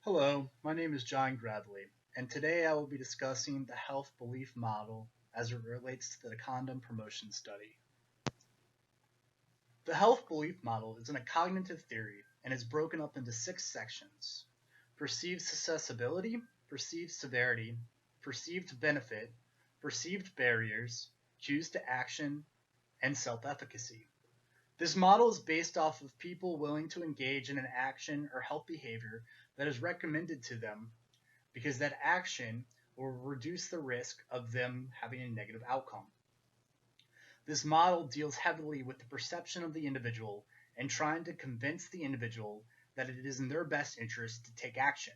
Hello, my name is John Gradley, and today I will be discussing the health belief model as it relates to the condom promotion study. The health belief model is a cognitive theory and is broken up into six sections: perceived susceptibility, perceived severity, perceived benefit, perceived barriers, cues to action, and self efficacy. This model is based off of people willing to engage in an action or health behavior that is recommended to them because that action will reduce the risk of them having a negative outcome. This model deals heavily with the perception of the individual and trying to convince the individual that it is in their best interest to take action.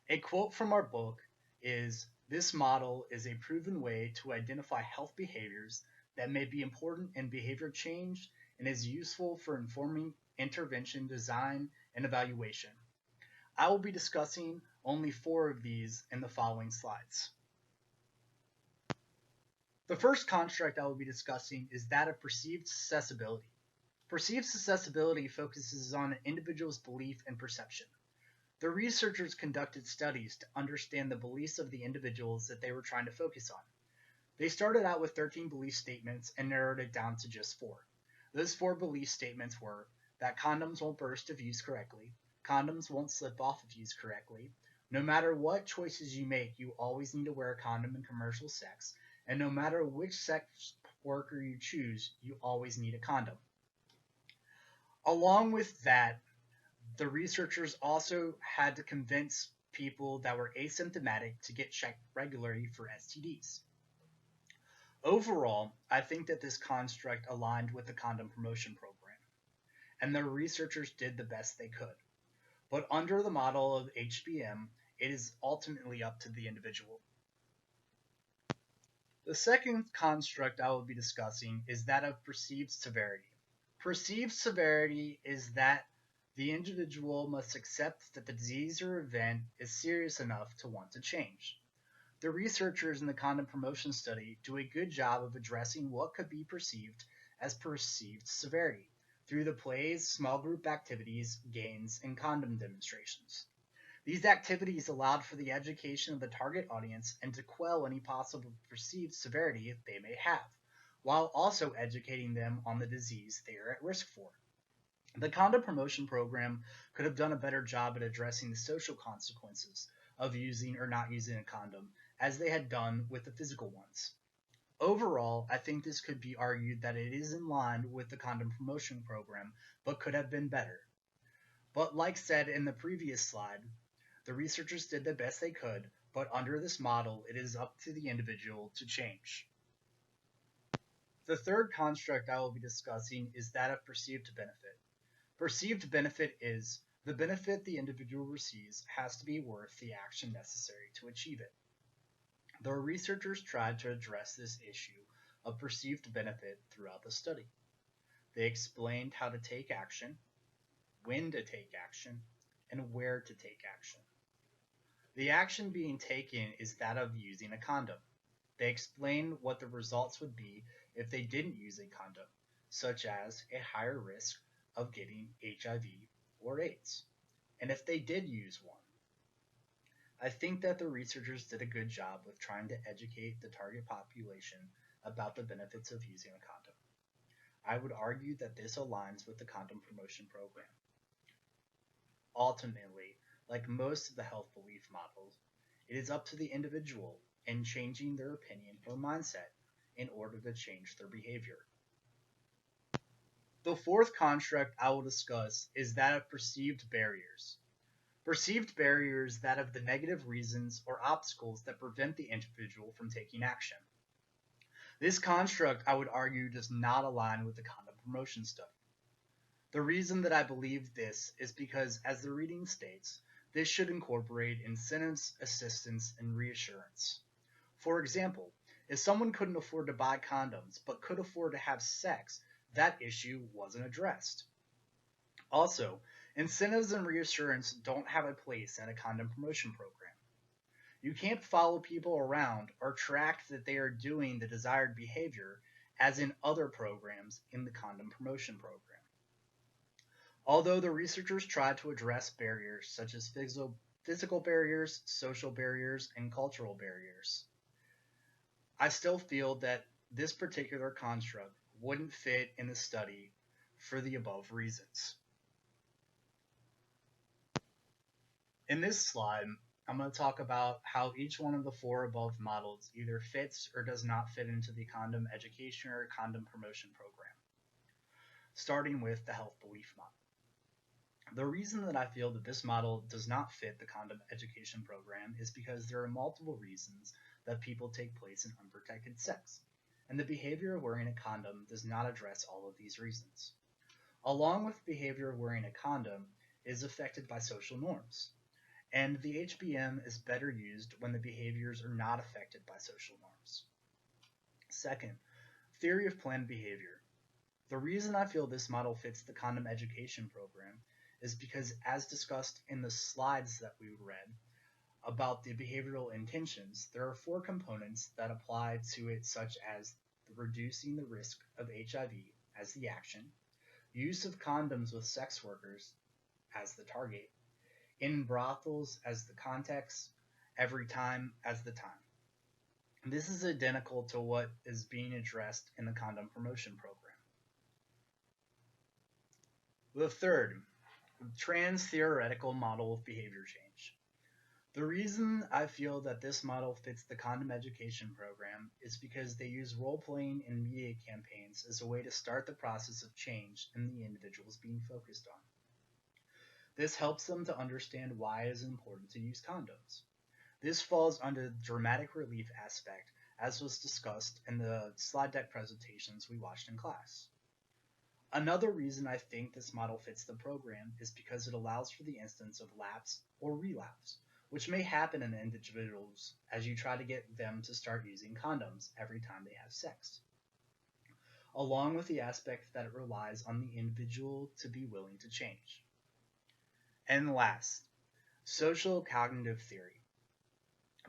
A quote from our book is: "This model is a proven way to identify health behaviors that may be important in behavior change and is useful for informing intervention design and evaluation." I will be discussing only four of these in the following slides. The first construct I will be discussing is that of perceived susceptibility. Perceived susceptibility focuses on an individual's belief and perception. The researchers conducted studies to understand the beliefs of the individuals that they were trying to focus on. They started out with 13 belief statements and narrowed it down to just four. Those four belief statements were that condoms won't burst if used correctly, condoms won't slip off if used correctly, no matter what choices you make, you always need to wear a condom in commercial sex, and no matter which sex worker you choose, you always need a condom. Along with that, the researchers also had to convince people that were asymptomatic to get checked regularly for STDs. Overall, I think that this construct aligned with the condom promotion program, and the researchers did the best they could. But under the model of HBM, it is ultimately up to the individual. The second construct I will be discussing is that of perceived severity. Perceived severity is that the individual must accept that the disease or event is serious enough to want to change. The researchers in the condom promotion study do a good job of addressing what could be perceived as perceived severity through the plays, small group activities, games, and condom demonstrations. These activities allowed for the education of the target audience and to quell any possible perceived severity they may have, while also educating them on the disease they are at risk for. The condom promotion program could have done a better job at addressing the social consequences of using or not using a condom, as they had done with the physical ones. Overall, I think this could be argued that it is in line with the condom promotion program, but could have been better. But like said in the previous slide, the researchers did the best they could, but under this model, it is up to the individual to change. The third construct I will be discussing is that of perceived benefit. Perceived benefit is the benefit the individual receives has to be worth the action necessary to achieve it. The researchers tried to address this issue of perceived benefit throughout the study. They explained how to take action, when to take action, and where to take action. The action being taken is that of using a condom. They explained what the results would be if they didn't use a condom, such as a higher risk of getting HIV or AIDS, and if they did use one. I think that the researchers did a good job with trying to educate the target population about the benefits of using a condom. I would argue that this aligns with the condom promotion program. Ultimately, like most of the health belief models, it is up to the individual in changing their opinion or mindset in order to change their behavior. The fourth construct I will discuss is that of perceived barriers. Perceived barriers that of the negative reasons or obstacles that prevent the individual from taking action. This construct, I would argue, does not align with the condom promotion study. The reason that I believe this is because, as the reading states, this should incorporate incentives, assistance, and reassurance. For example, if someone couldn't afford to buy condoms but could afford to have sex, that issue wasn't addressed. Also, incentives and reassurance don't have a place in a condom promotion program. You can't follow people around or track that they are doing the desired behavior as in other programs in the condom promotion program. Although the researchers tried to address barriers such as physical barriers, social barriers, and cultural barriers, I still feel that this particular construct wouldn't fit in the study for the above reasons. In this slide, I'm going to talk about how each one of the four above models either fits or does not fit into the condom education or condom promotion program, starting with the health belief model. The reason that I feel that this model does not fit the condom education program is because there are multiple reasons that people take place in unprotected sex, and the behavior of wearing a condom does not address all of these reasons. Along with the behavior of wearing a condom is affected by social norms, and the HBM is better used when the behaviors are not affected by social norms. Second, theory of planned behavior. The reason I feel this model fits the condom education program is because, as discussed in the slides that we read about the behavioral intentions, there are four components that apply to it, such as reducing the risk of HIV as the action, use of condoms with sex workers as the target, in brothels as the context, every time as the time. This is identical to what is being addressed in the condom promotion program. The third, trans theoretical model of behavior change. The reason I feel that this model fits the condom education program is because they use role-playing in media campaigns as a way to start the process of change in the individuals being focused on. This helps them to understand why it is important to use condoms. This falls under the dramatic relief aspect, as was discussed in the slide deck presentations we watched in class. Another reason I think this model fits the program is because it allows for the instance of lapse or relapse, which may happen in individuals as you try to get them to start using condoms every time they have sex, along with the aspect that it relies on the individual to be willing to change. And last, social cognitive theory.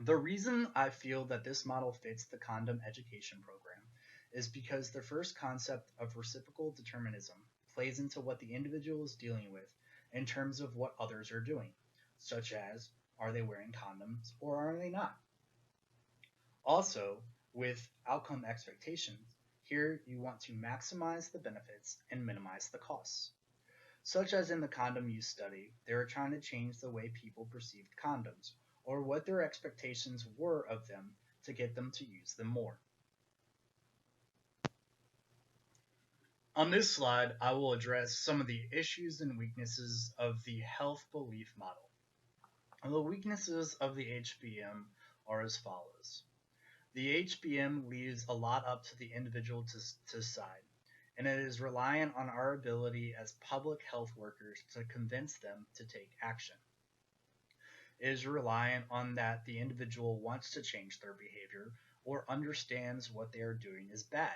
The reason I feel that this model fits the condom education program is because the first concept of reciprocal determinism plays into what the individual is dealing with in terms of what others are doing, such as, are they wearing condoms or are they not? Also, with outcome expectations, here you want to maximize the benefits and minimize the costs. Such as in the condom use study, they were trying to change the way people perceived condoms, or what their expectations were of them to get them to use them more. On this slide, I will address some of the issues and weaknesses of the health belief model. The weaknesses of the HBM are as follows. The HBM leaves a lot up to the individual to decide, and it is reliant on our ability as public health workers to convince them to take action. It is reliant on that the individual wants to change their behavior or understands what they are doing is bad.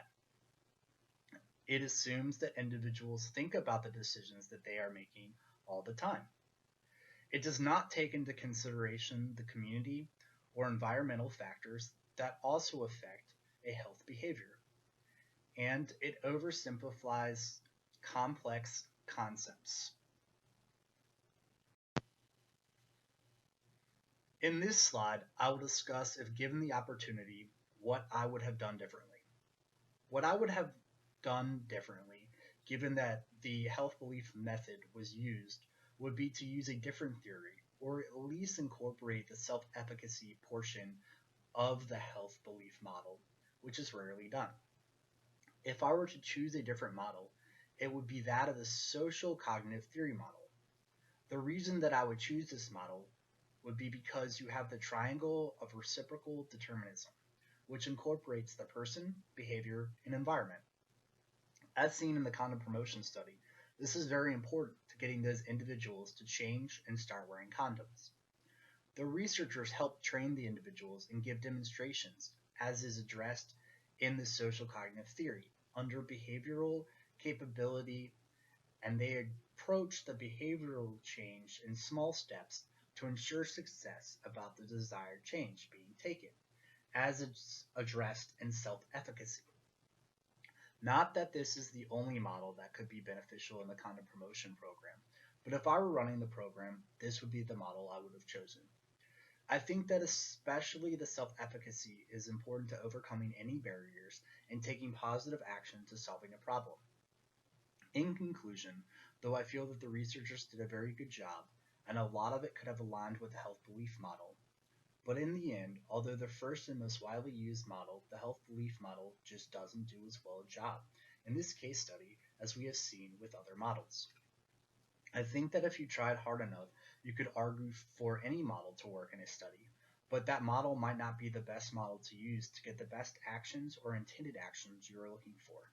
It assumes that individuals think about the decisions that they are making all the time. It does not take into consideration the community or environmental factors that also affect a health behavior. And it oversimplifies complex concepts. In this slide, I will discuss, if given the opportunity, what I would have done differently. What I would have done differently, given that the health belief method was used, would be to use a different theory, or at least incorporate the self-efficacy portion of the health belief model, which is rarely done. If I were to choose a different model, it would be that of the social cognitive theory model. The reason that I would choose this model would be because you have the triangle of reciprocal determinism, which incorporates the person, behavior, and environment. As seen in the condom promotion study, this is very important to getting those individuals to change and start wearing condoms. The researchers help train the individuals and give demonstrations, as is addressed in the social cognitive theory, under behavioral capability, and they approach the behavioral change in small steps to ensure success about the desired change being taken, as it's addressed in self-efficacy. Not that this is the only model that could be beneficial in the condom promotion program, but if I were running the program, this would be the model I would have chosen. I think that especially the self-efficacy is important to overcoming any barriers and taking positive action to solving a problem. In conclusion, though I feel that the researchers did a very good job, and a lot of it could have aligned with the health belief model, but in the end, although the first and most widely used model, the health belief model just doesn't do as well a job in this case study as we have seen with other models. I think that if you tried hard enough, you could argue for any model to work in a study, but that model might not be the best model to use to get the best actions or intended actions you are looking for.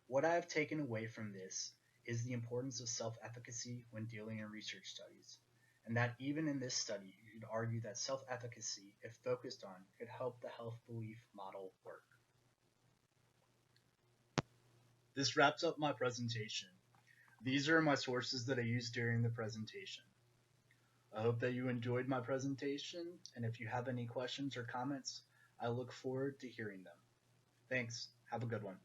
What I have taken away from this is the importance of self-efficacy when dealing in research studies, and that even in this study, you could argue that self-efficacy, if focused on, could help the health belief model work. This wraps up my presentation. These are my sources that I used during the presentation. I hope that you enjoyed my presentation, and if you have any questions or comments, I look forward to hearing them. Thanks. Have a good one.